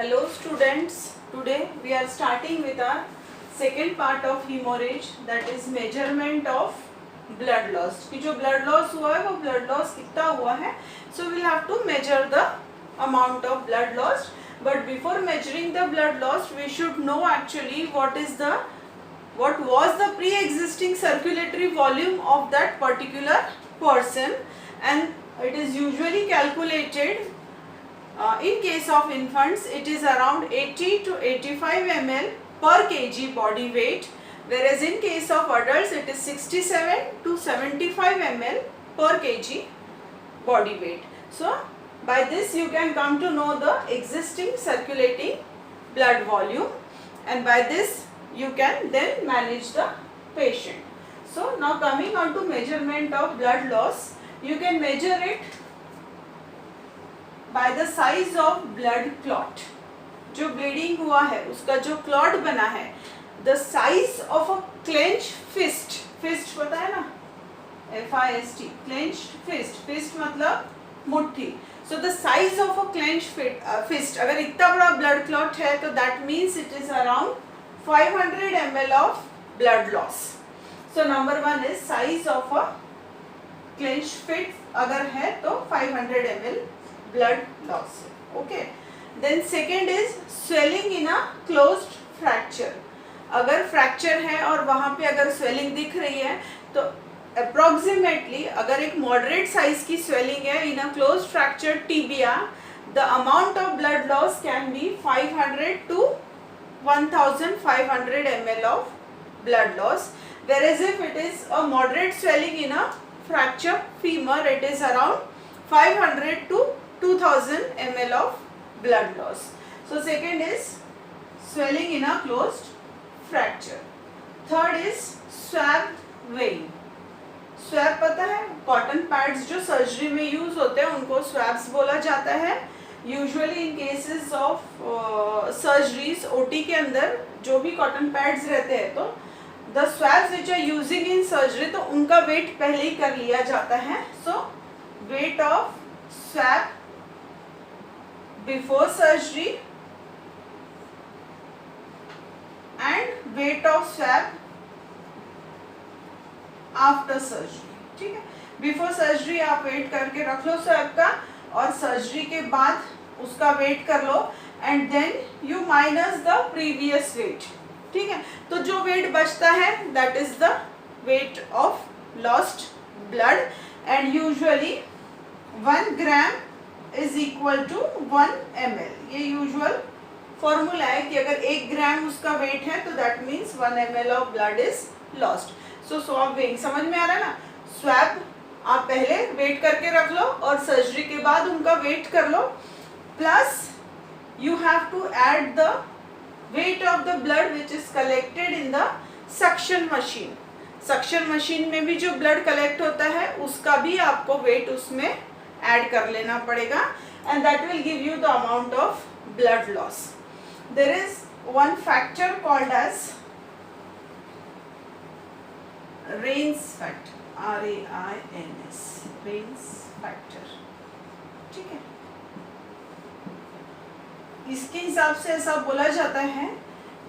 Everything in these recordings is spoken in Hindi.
Hello students, today we are starting with our second part of hemorrhage, that is measurement of blood loss. कि जो blood loss हुआ है वो blood loss कितना हुआ है, so we'll have to measure the amount of blood loss. But before measuring the blood loss, we should know actually what was the pre-existing circulatory volume of that particular person, and it is usually calculated. In case of infants, it is around 80 to 85 ml per kg body weight, whereas in case of adults, it is 67 to 75 ml per kg body weight. So, by this you can come to know the existing circulating blood volume, and by this you can then manage the patient. So, now coming on to measurement of blood loss, you can measure it by the size of blood clot. जो bleeding हुआ है उसका जो clot बना है, the size of a clenched fist, fist पता है ना, FIST, clenched fist, fist मतलब मुट्ठी. So the size of a clenched fist, अगर इतना बड़ा blood clot है तो that means it is around 500 ml of blood loss. So number one is size of a clenched fist अगर है तो 500 ml blood loss. Okay. Then second is swelling in a closed fracture. अगर fracture है और वहाँ पे अगर swelling दिख रही है तो approximately अगर एक moderate size की swelling है in a closed fracture tibia, the amount of blood loss can be 500 to 1500 ml of blood loss. Whereas if it is a moderate swelling in a fracture femur, it is around 500 to 2000 ml of blood loss. So second is swelling in a closed fracture. Third is swab weighing. Swab पता है, कॉटन पैड्स जो सर्जरी में यूज होते हैं उनको स्वैब्स बोला जाता है. Usually in cases of surgeries OT के अंदर जो भी कॉटन पैड्स रहते हैं तो the swabs which are using in surgery, तो उनका वेट पहले ही कर लिया जाता है. So weight of swab before surgery and weight of swab after surgery. ठीक है, बिफोर सर्जरी आप वेट करके रख लो स्वैब का, और सर्जरी के बाद उसका वेट कर लो, and then you minus the previous weight. ठीक है, तो जो वेट बचता है that is the weight of lost blood, and usually 1 gram is equal to 1 ml. ये यूजुअल फॉर्मूला है कि अगर 1 ग्राम उसका वेट है तो that means 1 ml of blood is lost. So swab weighing समझ में आ रहा है ना. स्वैब आप पहले वेट करके रख लो और सर्जरी के बाद उनका वेट कर लो, plus you have to add the weight of the blood which is collected in the suction machine. Suction machine में भी जो ब्लड कलेक्ट होता है उसका भी आपको वेट उसमें ऐड कर लेना पड़ेगा, and that will give you the amount of blood loss. There is one factor called as rains factor, RAINS, rains factor. ठीक है, इसके हिसाब से ऐसा बोला जाता है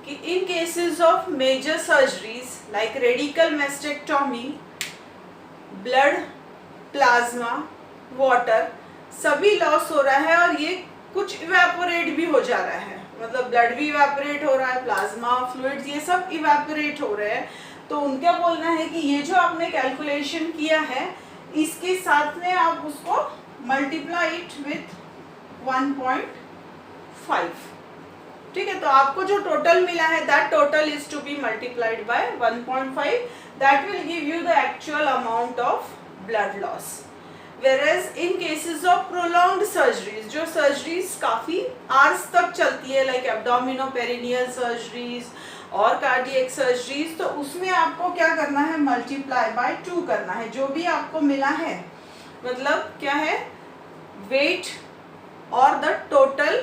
कि in cases of major surgeries like radical mastectomy, blood, plasma, water सभी लॉस हो रहा है, और ये कुछ इवेपोरेट भी हो जा रहा है, मतलब ब्लड भी इवेपोरेट हो रहा है, प्लाज्मा फ्लूइड्स ये सब इवेपोरेट हो रहे हैं. तो उनका बोलना है कि ये जो आपने कैलकुलेशन किया है इसके साथ में आप उसको मल्टीप्लाई इट विथ 1.5. ठीक है, तो आपको जो टोटल मिला है that total is to be multiplied by 1.5. That will give you the actual amount of blood loss. Whereas in cases of prolonged surgeries, जो surgeries काफ़ी आवर्स तक चलती है लाइक abdominoperineal surgeries और cardiac surgeries, तो उसमें आपको क्या करना है, मल्टीप्लाई बाय 2 करना है. जो भी आपको मिला है मतलब क्या है, वेट और the total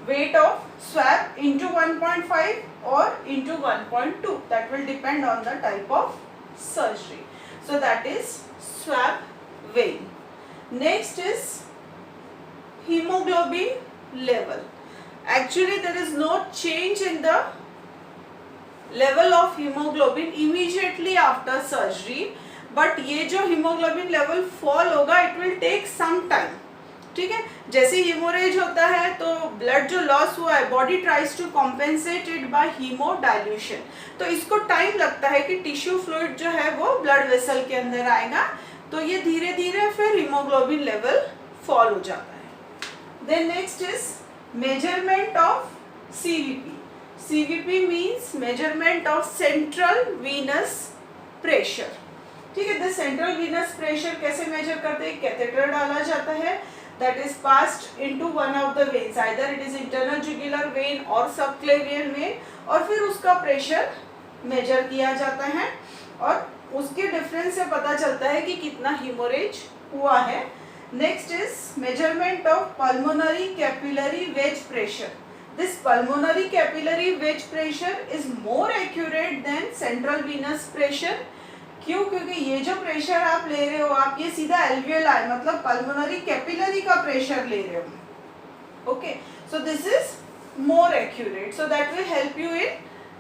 weight of swab into 1.5 और into 1.2. That will depend on the type of surgery. So that is swab weighing. Next is hemoglobin level. actually there is no change in the level of hemoglobin immediately after surgery, but ये जो hemoglobin level fall होगा it will take some time. ठीक है, जैसे हीमोरेज होता है तो ब्लड जो लॉस हुआ है body tries to compensate it by hemodilution, तो इसको टाइम लगता है कि टिश्यू फ्लूइड जो है वो ब्लड वेसल के अंदर आएगा, तो ये धीरे धीरे फिर हीमोग्लोबिन लेवल फॉल हो जाता है. Then next is measurement of CVP. CVP means measurement of central venous pressure. ठीक है, द सेंट्रल वीनस प्रेशर कैसे मेजर करते हैं? कैथेटर डाला जाता है that is passed into one of the veins, either it is internal jugular vein or subclavian vein, और फिर उसका प्रेशर मेजर किया जाता है और उसके डिफरेंस से पता चलता है कि कितना हीमोरेज हुआ है. Next is measurement of pulmonary capillary wedge pressure. This pulmonary capillary wedge pressure is more accurate than central venous pressure. क्यों? क्योंकि ये जो प्रेशर आप ले रहे हो, आप ये सीधा एल्वियोलाई मतलब पल्मोनरी कैपिलरी का प्रेशर ले रहे हो. Okay, so this is more accurate, so that will help you in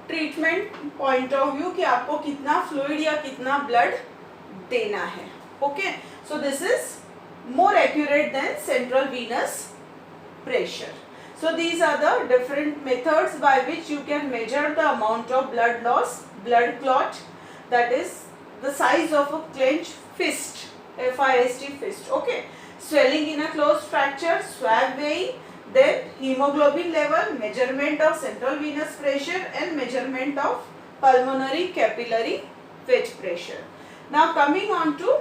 treatment point of view कि आपको कितना फ्लूइड या कितना ब्लड देना है. Okay, so this is more accurate than central venous pressure. So these are the different methods by which you can measure the amount of blood loss, blood clot, that is the size of a clenched fist, FIST fist. Okay, swelling in a closed fracture, swab weighing, then hemoglobin level, measurement of central venous pressure and measurement of pulmonary capillary wedge pressure. Now coming on to